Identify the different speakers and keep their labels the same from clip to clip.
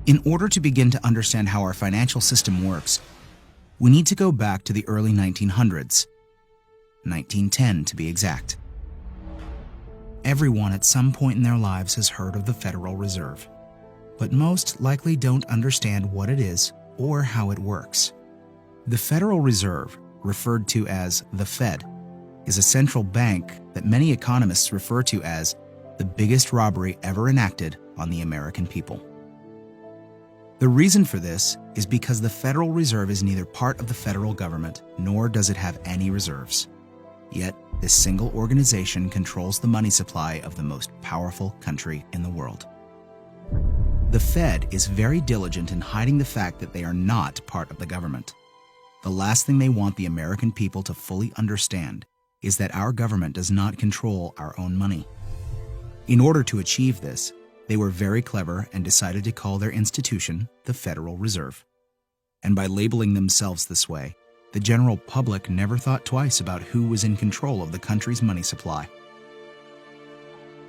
Speaker 1: In order to begin to understand how our financial system works, we need to go back to the early 1900s, 1910 to be exact. Everyone at some point in their lives has heard of the Federal Reserve, but most likely don't understand what it is or how it works. The Federal Reserve, referred to as the Fed, is a central bank that many economists refer to as the biggest robbery ever enacted on the American people. The reason for this is because the Federal Reserve is neither part of the federal government nor does it have any reserves. Yet, this single organization controls the money supply of the most powerful country in the world. The Fed is very diligent in hiding the fact that they are not part of the government. The last thing they want the American people to fully understand is that our government does not control our own money. In order to achieve this, they were very clever and decided to call their institution the Federal Reserve. And by labeling themselves this way, the general public never thought twice about who was in control of the country's money supply.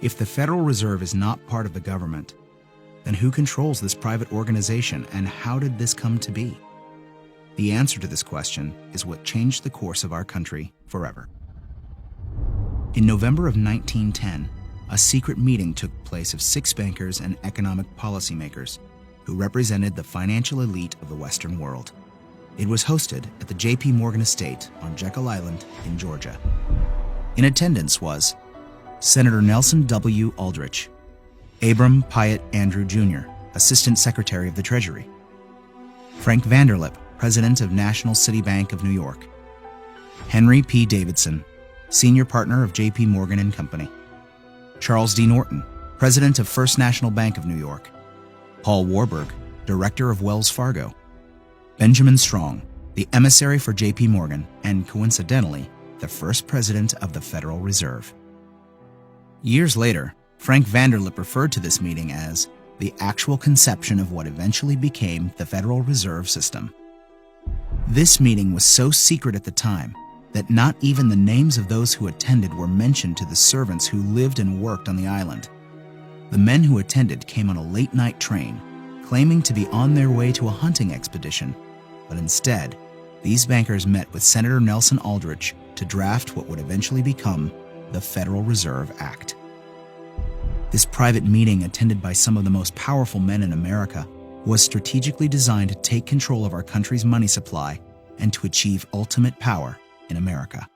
Speaker 1: If the Federal Reserve is not part of the government, then who controls this private organization and how did this come to be? The answer to this question is what changed the course of our country forever. In November of 1910, a secret meeting took place of 6 bankers and economic policymakers who represented the financial elite of the Western world. It was hosted at the J.P. Morgan estate on Jekyll Island in Georgia. In attendance was Senator Nelson W. Aldrich, Abram Piatt Andrew Jr., Assistant Secretary of the Treasury, Frank Vanderlip, President of National City Bank of New York, Henry P. Davidson, Senior Partner of J.P. Morgan and Company, Charles D. Norton, President of First National Bank of New York, Paul Warburg, Director of Wells Fargo, Benjamin Strong, the emissary for J.P. Morgan and, coincidentally, the first president of the Federal Reserve. Years later, Frank Vanderlip referred to this meeting as the actual conception of what eventually became the Federal Reserve System. This meeting was so secret at the time that not even the names of those who attended were mentioned to the servants who lived and worked on the island. The men who attended came on a late-night train, claiming to be on their way to a hunting expedition, but instead, these bankers met with Senator Nelson Aldrich to draft what would eventually become the Federal Reserve Act. This private meeting, attended by some of the most powerful men in America, was strategically designed to take control of our country's money supply and to achieve ultimate power in America.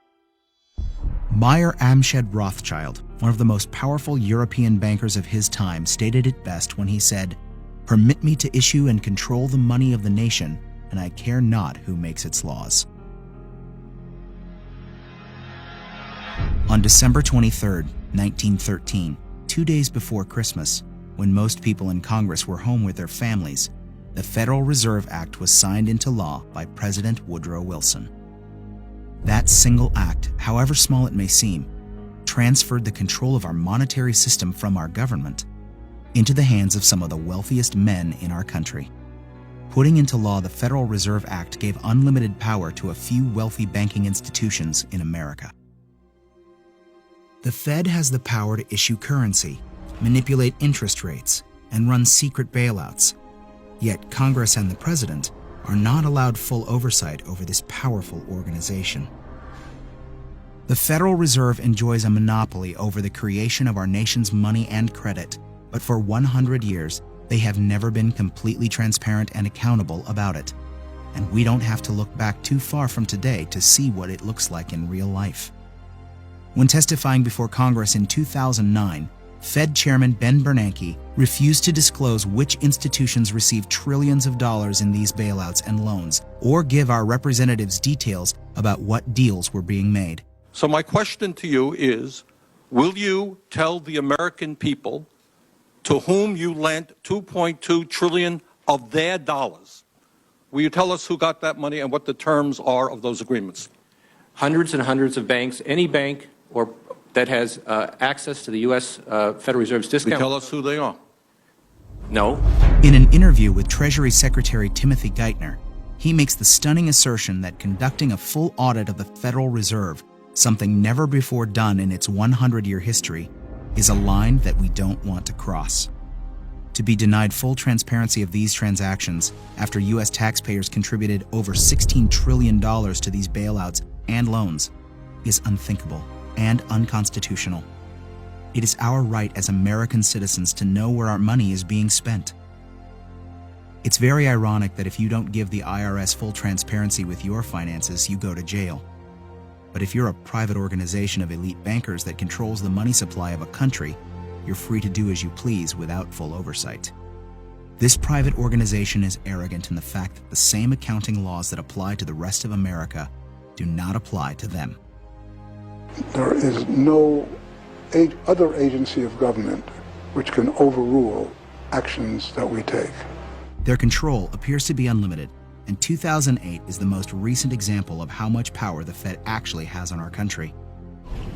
Speaker 1: Mayer Amschad Rothschild, one of the most powerful European bankers of his time, stated it best when he said, "Permit me to issue and control the money of the nation, and I care not who makes its laws." On December 23, 1913, 2 days before Christmas, when most people in Congress were home with their families, the Federal Reserve Act was signed into law by President Woodrow Wilson. That single act, however small it may seem, transferred the control of our monetary system from our government into the hands of some of the wealthiest men in our country. Putting into law the Federal Reserve Act gave unlimited power to a few wealthy banking institutions in America. The Fed has the power to issue currency, manipulate interest rates, and run secret bailouts. Yet Congress and the President are not allowed full oversight over this powerful organization. The Federal Reserve enjoys a monopoly over the creation of our nation's money and credit, but for 100 years, they have never been completely transparent and accountable about it. And we don't have to look back too far from today to see what it looks like in real life. When testifying before Congress in 2009, Fed Chairman Ben Bernanke refused to disclose which institutions received trillions of dollars in these bailouts and loans, or give our representatives details about what deals were being made.
Speaker 2: So my question to you is, will you tell the American people to whom you lent $2.2 trillion of their dollars? Will you tell us who got that money and what the terms are of those agreements?
Speaker 3: Hundreds and hundreds of banks, any bank or that has access to the U.S. Federal Reserve's discount.
Speaker 2: Will you tell us who they are?
Speaker 3: No.
Speaker 1: In an interview with Treasury Secretary Timothy Geithner, he makes the stunning assertion that conducting a full audit of the Federal Reserve, something never before done in its 100-year history, is a line that we don't want to cross. To be denied full transparency of these transactions after U.S. taxpayers contributed over $16 trillion to these bailouts and loans is unthinkable and unconstitutional. It is our right as American citizens to know where our money is being spent. It's very ironic that if you don't give the IRS full transparency with your finances, you go to jail. But if you're a private organization of elite bankers that controls the money supply of a country, you're free to do as you please without full oversight. This private organization is arrogant in the fact that the same accounting laws that apply to the rest of America do not apply to them.
Speaker 4: There is no other agency of government which can overrule actions that we take.
Speaker 1: Their control appears to be unlimited, and 2008 is the most recent example of how much power the Fed actually has on our country.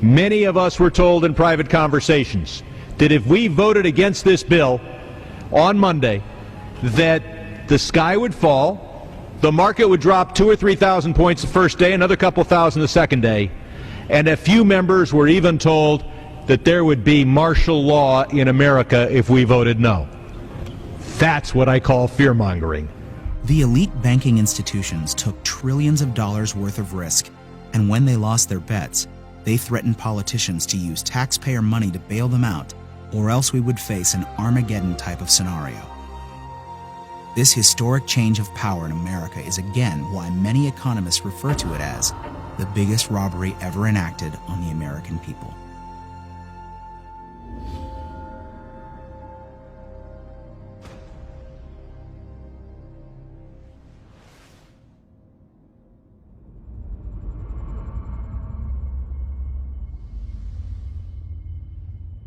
Speaker 5: Many of us were told in private conversations that if we voted against this bill on Monday, that the sky would fall, the market would drop 2,000 or 3,000 points the first day, another couple thousand the second day, and a few members were even told that there would be martial law in America if we voted no. That's what I call fear-mongering.
Speaker 1: The elite banking institutions took trillions of dollars worth of risk, and when they lost their bets, they threatened politicians to use taxpayer money to bail them out, or else we would face an Armageddon type of scenario. This historic change of power in America is again why many economists refer to it as the biggest robbery ever enacted on the American people.